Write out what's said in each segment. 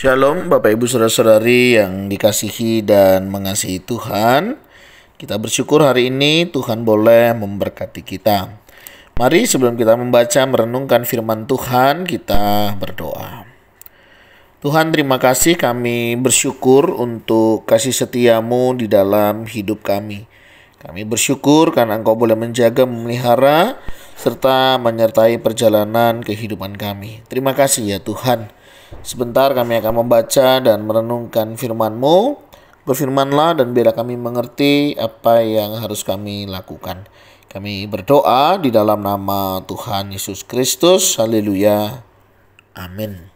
Shalom Bapak Ibu Saudara-saudari yang dikasihi dan mengasihi Tuhan. Kita bersyukur hari ini Tuhan boleh memberkati kita. Mari sebelum kita membaca merenungkan firman Tuhan, kita berdoa. Tuhan, terima kasih, kami bersyukur untuk kasih setiamu di dalam hidup kami. Kami bersyukur karena Engkau boleh menjaga, memelihara, serta menyertai perjalanan kehidupan kami. Terima kasih ya Tuhan. Sebentar kami akan membaca dan merenungkan firman-Mu. Berfirmanlah dan biarlah kami mengerti apa yang harus kami lakukan. Kami berdoa di dalam nama Tuhan Yesus Kristus. Haleluya. Amin.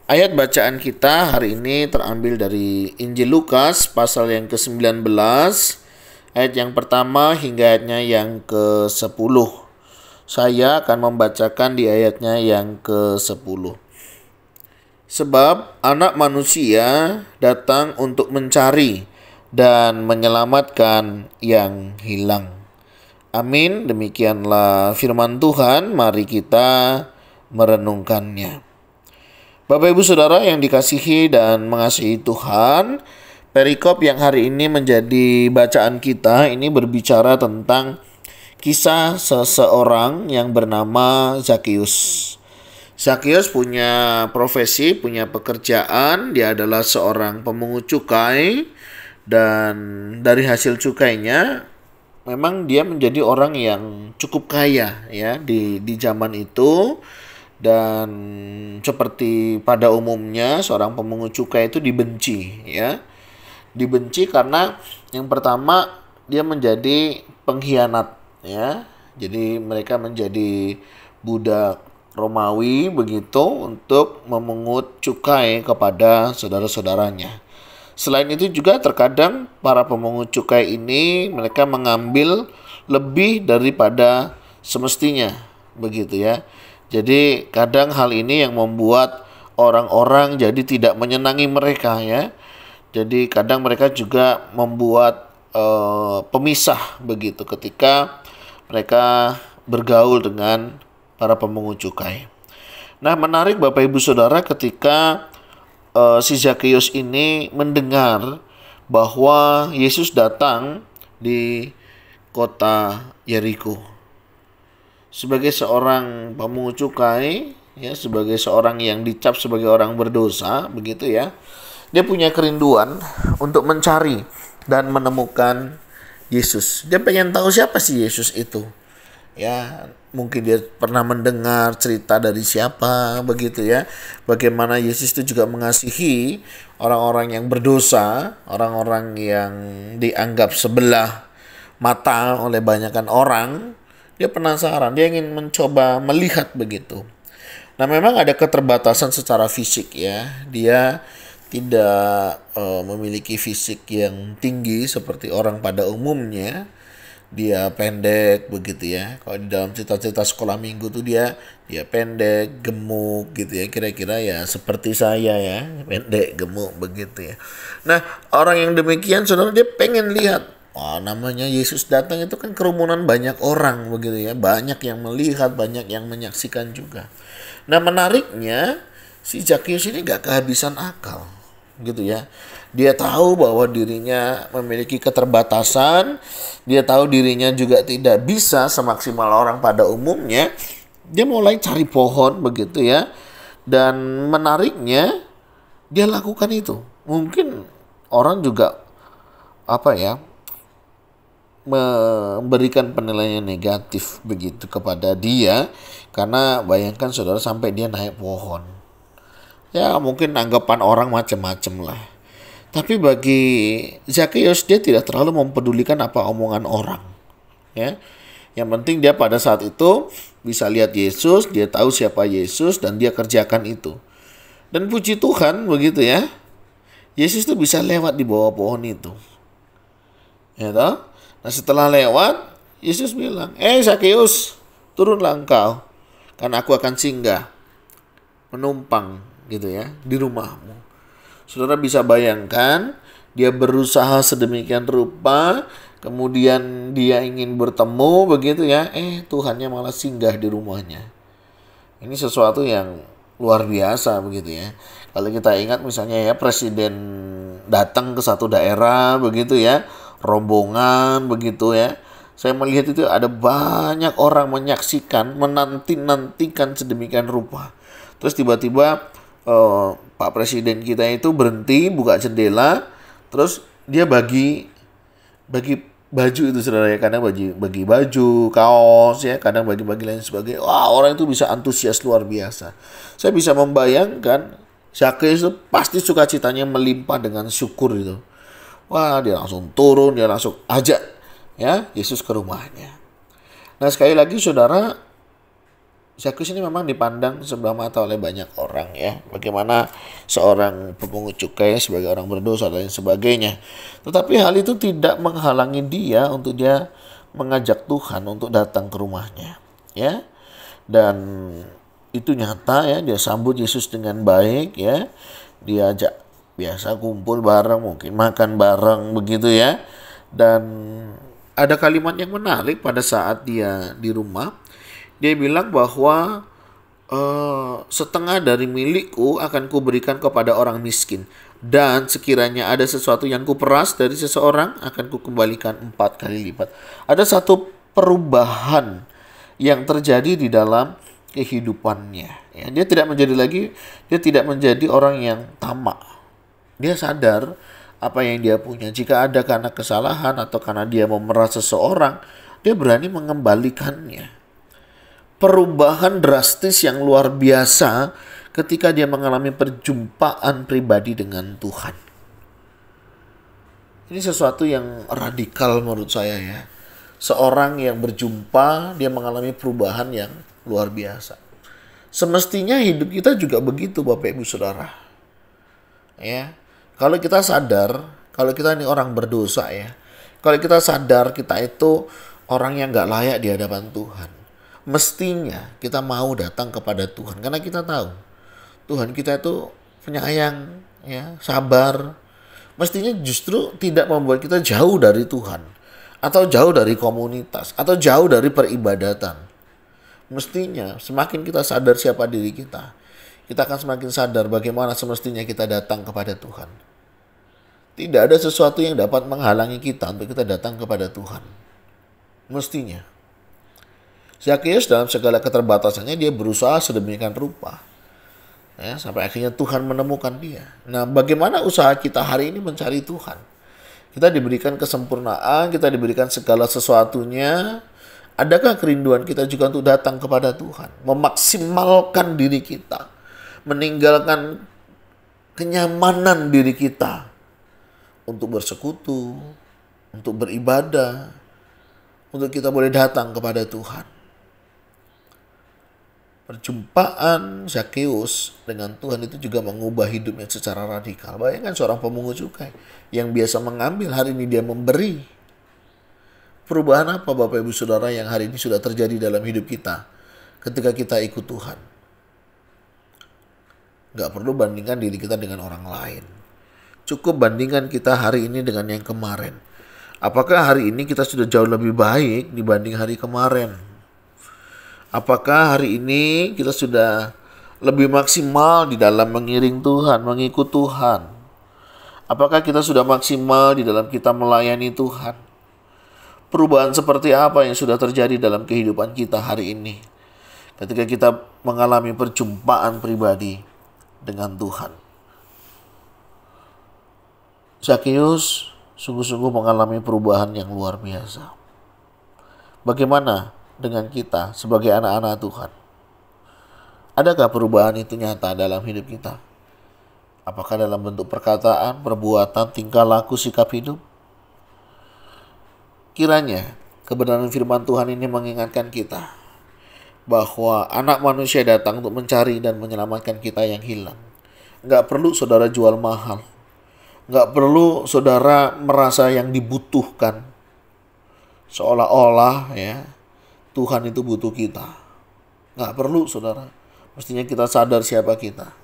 Ayat bacaan kita hari ini terambil dari Injil Lukas pasal yang ke-19. Ayat yang pertama hingga ayatnya yang ke-10. Saya akan membacakan di ayatnya yang ke-10. Sebab anak manusia datang untuk mencari dan menyelamatkan yang hilang. Amin. Demikianlah firman Tuhan. Mari kita merenungkannya. Bapak Ibu Saudara yang dikasihi dan mengasihi Tuhan, perikop yang hari ini menjadi bacaan kita ini berbicara tentang kisah seseorang yang bernama Zakheus. Zakheus punya profesi, punya pekerjaan. Dia adalah seorang pemungut cukai, dan dari hasil cukainya memang dia menjadi orang yang cukup kaya ya di zaman itu. Dan seperti pada umumnya seorang pemungut cukai itu dibenci ya. Dibenci karena yang pertama dia menjadi pengkhianat ya. Jadi mereka menjadi budak Romawi begitu untuk memungut cukai kepada saudara-saudaranya. Selain itu juga terkadang para pemungut cukai ini mereka mengambil lebih daripada semestinya begitu ya. Jadi kadang hal ini yang membuat orang-orang jadi tidak menyenangi mereka ya. Jadi kadang mereka juga membuat pemisah begitu ketika mereka bergaul dengan para pemungut cukai. Nah, menarik Bapak Ibu Saudara ketika si Zakheus ini mendengar bahwa Yesus datang di kota Yeriko. Sebagai seorang pemungut cukai, ya, sebagai seorang yang dicap sebagai orang berdosa, begitu ya. Dia punya kerinduan untuk mencari dan menemukan Yesus. Dia pengen tahu siapa sih Yesus itu. Ya, mungkin dia pernah mendengar cerita dari siapa begitu ya. Bagaimana Yesus itu juga mengasihi orang-orang yang berdosa, orang-orang yang dianggap sebelah mata oleh banyakkan orang. Dia penasaran, dia ingin mencoba melihat begitu. Nah, memang ada keterbatasan secara fisik ya. Dia tidak memiliki fisik yang tinggi seperti orang pada umumnya. Dia pendek begitu ya. Kalau di dalam cerita-cerita sekolah minggu tuh dia pendek, gemuk gitu ya. Kira-kira ya seperti saya ya, pendek, gemuk begitu ya. Nah, orang yang demikian saudara dia pengen lihat. Namanya Yesus datang itu kan kerumunan banyak orang begitu ya. Banyak yang melihat, banyak yang menyaksikan juga. Nah, menariknya si Zakheus ini gak kehabisan akal gitu ya. Dia tahu bahwa dirinya memiliki keterbatasan, dia tahu dirinya juga tidak bisa semaksimal orang pada umumnya. Dia mulai cari pohon begitu ya. Dan menariknya dia lakukan itu. Mungkin orang juga memberikan penilaian negatif begitu kepada dia, karena bayangkan saudara sampai dia naik pohon. Ya, mungkin anggapan orang macam-macam lah. Tapi bagi Zakheus dia tidak terlalu mempedulikan apa omongan orang. Ya. Yang penting dia pada saat itu bisa lihat Yesus, dia tahu siapa Yesus dan dia kerjakan itu. Dan puji Tuhan begitu ya. Yesus itu bisa lewat di bawah pohon itu. Ya toh? Nah, setelah lewat, Yesus bilang, Zakheus, turunlah engkau, karena aku akan singgah, menumpang gitu ya, di rumahmu. Saudara bisa bayangkan, dia berusaha sedemikian rupa, kemudian dia ingin bertemu begitu ya, Tuhannya malah singgah di rumahnya. Ini sesuatu yang luar biasa begitu ya. Kalau kita ingat misalnya ya, presiden datang ke satu daerah begitu ya, rombongan begitu ya. Saya melihat itu ada banyak orang menyaksikan, menanti-nantikan sedemikian rupa. Terus tiba-tiba Pak Presiden kita itu berhenti, buka jendela, terus dia bagi baju itu, saudara ya. Kadang bagi baju, kaos ya, kadang bagi-bagi lain sebagainya. Wah, orang itu bisa antusias luar biasa. Saya bisa membayangkan Zakheus itu pasti sukacitanya melimpah dengan syukur itu. Wah, dia langsung turun, dia langsung ajak ya Yesus ke rumahnya. Nah, sekali lagi saudara, Zakheus ini memang dipandang sebelah mata oleh banyak orang ya. Bagaimana seorang pemungut cukai sebagai orang berdosa dan lain sebagainya. Tetapi hal itu tidak menghalangi dia untuk dia mengajak Tuhan untuk datang ke rumahnya ya. Dan itu nyata ya, dia sambut Yesus dengan baik ya. Dia ajak biasa kumpul bareng, mungkin makan bareng begitu ya. Dan ada kalimat yang menarik pada saat dia di rumah. Dia bilang bahwa setengah dari milikku akan kuberikan kepada orang miskin. Dan sekiranya ada sesuatu yang kuperas dari seseorang, akan kukembalikan 4 kali lipat. Ada satu perubahan yang terjadi di dalam kehidupannya. Ya, dia tidak menjadi orang yang tamak. Dia sadar apa yang dia punya. Jika ada karena kesalahan atau karena dia memeras seseorang, dia berani mengembalikannya. Perubahan drastis yang luar biasa ketika dia mengalami perjumpaan pribadi dengan Tuhan. Ini sesuatu yang radikal menurut saya ya. Seorang yang berjumpa, dia mengalami perubahan yang luar biasa. Semestinya hidup kita juga begitu, Bapak Ibu Saudara. Ya. Kalau kita sadar, kalau kita ini orang berdosa ya. Kalau kita sadar kita itu orang yang gak layak di hadapan Tuhan. Mestinya kita mau datang kepada Tuhan. Karena kita tahu Tuhan kita itu penyayang, ya, sabar. Mestinya justru tidak membuat kita jauh dari Tuhan. Atau jauh dari komunitas. Atau jauh dari peribadatan. Mestinya semakin kita sadar siapa diri kita, kita akan semakin sadar bagaimana semestinya kita datang kepada Tuhan. Tidak ada sesuatu yang dapat menghalangi kita untuk kita datang kepada Tuhan. Mestinya. Zakheus dalam segala keterbatasannya dia berusaha sedemikian rupa. Ya, sampai akhirnya Tuhan menemukan dia. Nah, bagaimana usaha kita hari ini mencari Tuhan? Kita diberikan kesempurnaan, kita diberikan segala sesuatunya. Adakah kerinduan kita juga untuk datang kepada Tuhan? Memaksimalkan diri kita. Meninggalkan kenyamanan diri kita. Untuk bersekutu. Untuk beribadah. Untuk kita boleh datang kepada Tuhan. Perjumpaan Zakheus dengan Tuhan itu juga mengubah hidupnya secara radikal. Bayangkan seorang pemungut cukai yang biasa mengambil, hari ini dia memberi. Perubahan apa Bapak Ibu Saudara yang hari ini sudah terjadi dalam hidup kita ketika kita ikut Tuhan? Gak perlu bandingkan diri kita dengan orang lain. Cukup bandingkan kita hari ini dengan yang kemarin. Apakah hari ini kita sudah jauh lebih baik dibanding hari kemarin? Apakah hari ini kita sudah lebih maksimal di dalam mengiring Tuhan, mengikut Tuhan? Apakah kita sudah maksimal di dalam kita melayani Tuhan? Perubahan seperti apa yang sudah terjadi dalam kehidupan kita hari ini ketika kita mengalami perjumpaan pribadi dengan Tuhan? Zakheus sungguh-sungguh mengalami perubahan yang luar biasa. Bagaimana dengan kita sebagai anak-anak Tuhan? Adakah perubahan itu nyata dalam hidup kita? Apakah dalam bentuk perkataan, perbuatan, tingkah laku, sikap hidup? Kiranya kebenaran firman Tuhan ini mengingatkan kita bahwa anak manusia datang untuk mencari dan menyelamatkan kita yang hilang. Nggak perlu saudara jual mahal. Nggak perlu saudara merasa yang dibutuhkan. Seolah-olah ya Tuhan itu butuh kita. Nggak perlu saudara. Mestinya kita sadar siapa kita.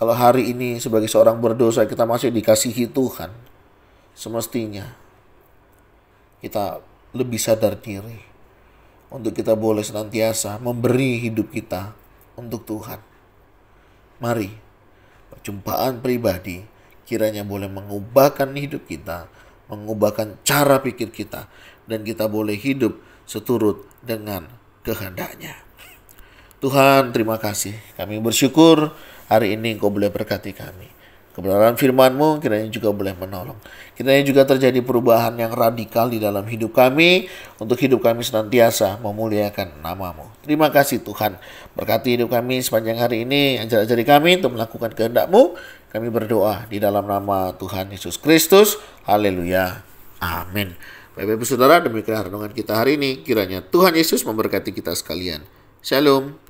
Kalau hari ini sebagai seorang berdosa kita masih dikasihi Tuhan, semestinya kita lebih sadar diri untuk kita boleh senantiasa memberi hidup kita untuk Tuhan. Mari, perjumpaan pribadi kiranya boleh mengubahkan hidup kita, mengubahkan cara pikir kita, dan kita boleh hidup seturut dengan kehendaknya. Tuhan, terima kasih. Kami bersyukur hari ini Engkau boleh berkati kami. Kebenaran firman-Mu kiranya juga boleh menolong. Kiranya juga terjadi perubahan yang radikal di dalam hidup kami, untuk hidup kami senantiasa memuliakan nama-Mu. Terima kasih Tuhan. Berkati hidup kami sepanjang hari ini, ajari kami untuk melakukan kehendak-Mu. Kami berdoa di dalam nama Tuhan Yesus Kristus. Haleluya. Amin. Bapak-Ibu Saudara, demikian renungan kita hari ini. Kiranya Tuhan Yesus memberkati kita sekalian. Shalom.